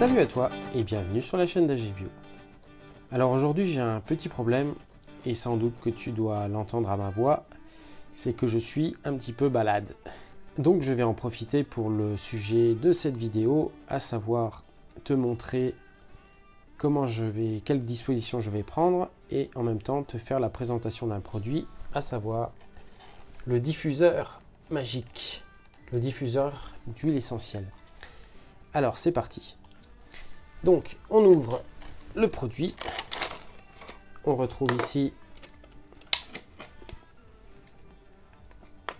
Salut à toi et bienvenue sur la chaîne d'AGBio. Alors aujourd'hui j'ai un petit problème et sans doute que tu dois l'entendre à ma voix, c'est que je suis un petit peu balade. Donc je vais en profiter pour le sujet de cette vidéo, à savoir te montrer quelles dispositions je vais prendre et en même temps te faire la présentation d'un produit, à savoir le diffuseur magique, le diffuseur d'huile essentielle. Alors c'est parti. Donc on ouvre le produit, on retrouve ici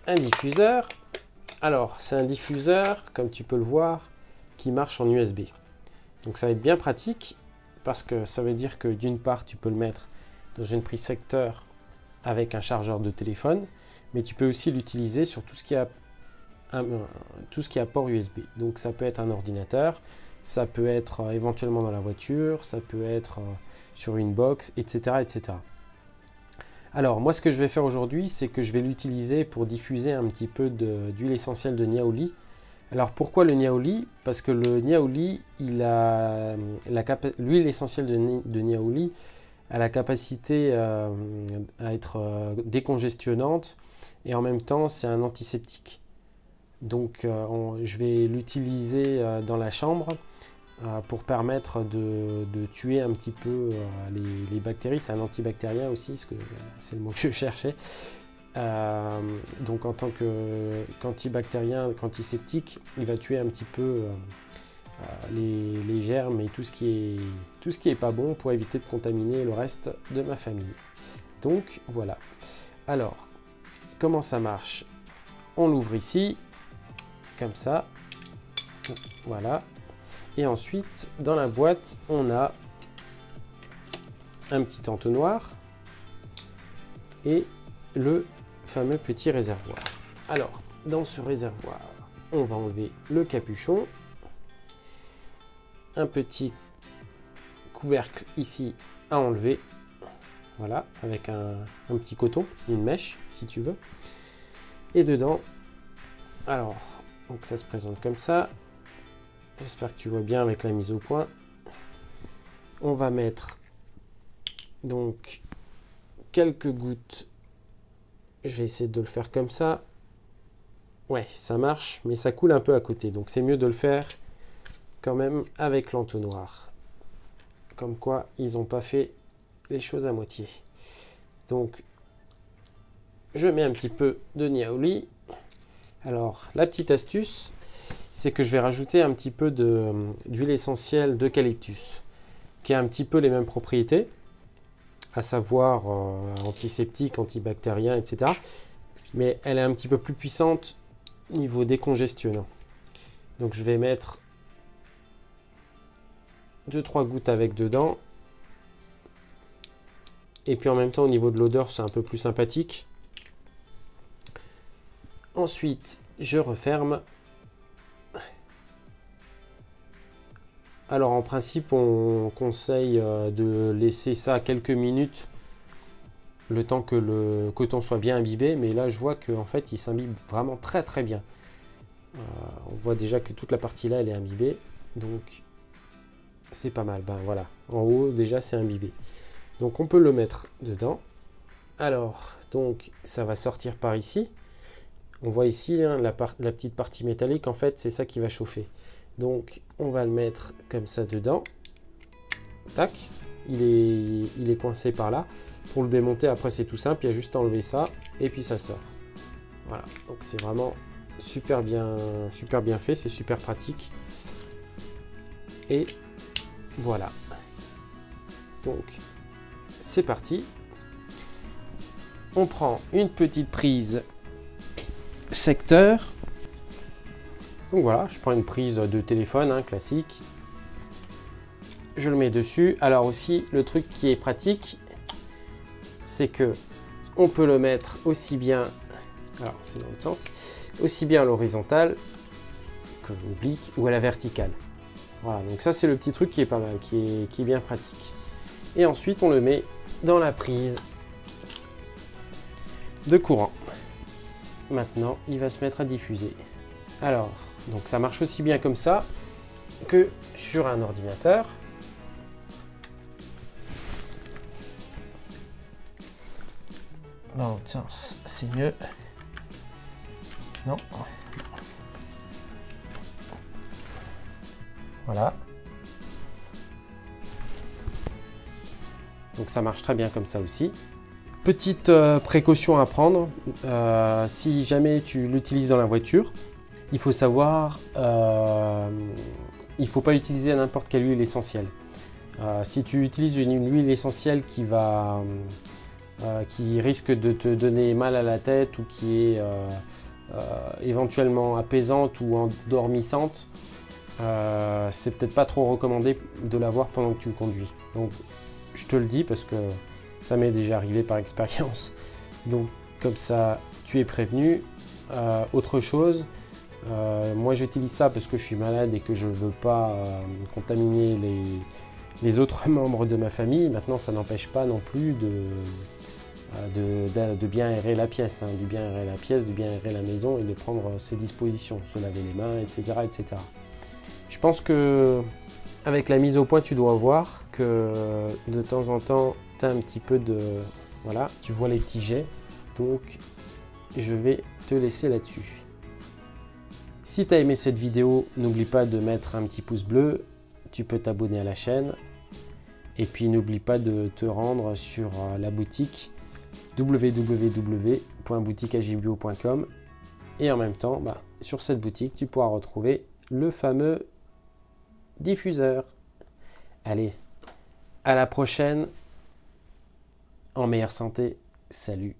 un diffuseur. Alors c'est un diffuseur, comme tu peux le voir, qui marche en USB. Donc ça va être bien pratique parce que ça veut dire que d'une part tu peux le mettre dans une prise secteur avec un chargeur de téléphone, mais tu peux aussi l'utiliser sur tout ce qui a port USB. Donc ça peut être un ordinateur, ça peut être éventuellement dans la voiture, ça peut être sur une box, etc., etc. Alors moi ce que je vais faire aujourd'hui, c'est que je vais l'utiliser pour diffuser un petit peu d'huile essentielle de Niaouli. Alors pourquoi le Niaouli? Parce que le Niaouli, l'huile essentielle de Niaouli a la capacité à être décongestionnante et en même temps c'est un antiseptique. Donc je vais l'utiliser dans la chambre pour permettre de tuer un petit peu les bactéries. C'est un antibactérien aussi, c'est le mot que je cherchais. Donc en tant qu'antibactérien, qu'antiseptique, il va tuer un petit peu les germes et tout ce qui est pas bon pour éviter de contaminer le reste de ma famille. Donc voilà. Alors, comment ça marche? On l'ouvre ici, comme ça, voilà. Et ensuite, dans la boîte, on a un petit entonnoir et le fameux petit réservoir. Alors, dans ce réservoir, on va enlever le capuchon, un petit couvercle ici à enlever, voilà, avec un petit coton, une mèche si tu veux. Et dedans, alors, donc ça se présente comme ça. J'espère que tu vois bien avec la mise au point. On va mettre donc quelques gouttes. Je vais essayer de le faire comme ça. Ouais, ça marche, mais ça coule un peu à côté. Donc c'est mieux de le faire quand même avec l'entonnoir. Comme quoi, ils n'ont pas fait les choses à moitié. Donc, je mets un petit peu de Niaouli. Alors, la petite astuce, c'est que je vais rajouter un petit peu d'huile essentielle d'eucalyptus, qui a un petit peu les mêmes propriétés, à savoir antiseptique, antibactérien, etc. Mais elle est un petit peu plus puissante niveau décongestionnant. Donc je vais mettre 2-3 gouttes avec dedans. Et puis en même temps, au niveau de l'odeur, c'est un peu plus sympathique. Ensuite, je referme. Alors en principe, on conseille de laisser ça quelques minutes, le temps que le coton soit bien imbibé. Mais là, je vois qu'en fait, il s'imbibe vraiment très très bien. On voit déjà que toute la partie là, elle est imbibée. Donc, c'est pas mal. Ben voilà, en haut, déjà, c'est imbibé. Donc, on peut le mettre dedans. Alors, donc, ça va sortir par ici. On voit ici hein, la petite partie métallique, en fait, c'est ça qui va chauffer. Donc, on va le mettre comme ça dedans. Tac, il est coincé par là. Pour le démonter, après, c'est tout simple. Il y a juste à enlever ça et puis ça sort. Voilà, donc c'est vraiment super bien fait. C'est super pratique. Et voilà. Donc, c'est parti. On prend une petite prise secteur. Donc voilà, je prends une prise de téléphone hein, classique. Je le mets dessus. Alors aussi, le truc qui est pratique, c'est que on peut le mettre aussi bien, alors c'est dans l'autre sens, aussi bien à l'horizontale que l'oblique ou à la verticale. Voilà, donc ça c'est le petit truc qui est pas mal, qui est bien pratique. Et ensuite, on le met dans la prise de courant. Maintenant, il va se mettre à diffuser. Alors, donc ça marche aussi bien comme ça que sur un ordinateur. Non, tiens, c'est mieux. Non. Voilà. Donc ça marche très bien comme ça aussi. Petite précaution à prendre, si jamais tu l'utilises dans la voiture, il faut savoir, il ne faut pas utiliser n'importe quelle huile essentielle. Si tu utilises une huile essentielle qui risque de te donner mal à la tête ou qui est éventuellement apaisante ou endormissante, c'est peut-être pas trop recommandé de l'avoir pendant que tu conduis. Donc je te le dis parce que ça m'est déjà arrivé par expérience. Donc comme ça tu es prévenu. Autre chose, moi j'utilise ça parce que je suis malade et que je ne veux pas contaminer les autres membres de ma famille. Maintenant ça n'empêche pas non plus de bien aérer la pièce, hein, du bien aérer la pièce, du bien aérer la maison et de prendre ses dispositions, se laver les mains, etc. etc. Je pense que avec la mise au point, tu dois voir que de temps en temps, tu as un petit peu de... Voilà, tu vois les petits jets. Donc, je vais te laisser là-dessus. Si tu as aimé cette vidéo, n'oublie pas de mettre un petit pouce bleu. Tu peux t'abonner à la chaîne. Et puis, n'oublie pas de te rendre sur la boutique www.boutiqueagibio.com. Et en même temps, sur cette boutique, tu pourras retrouver le fameux diffuseur. Allez, à la prochaine, en meilleure santé. Salut.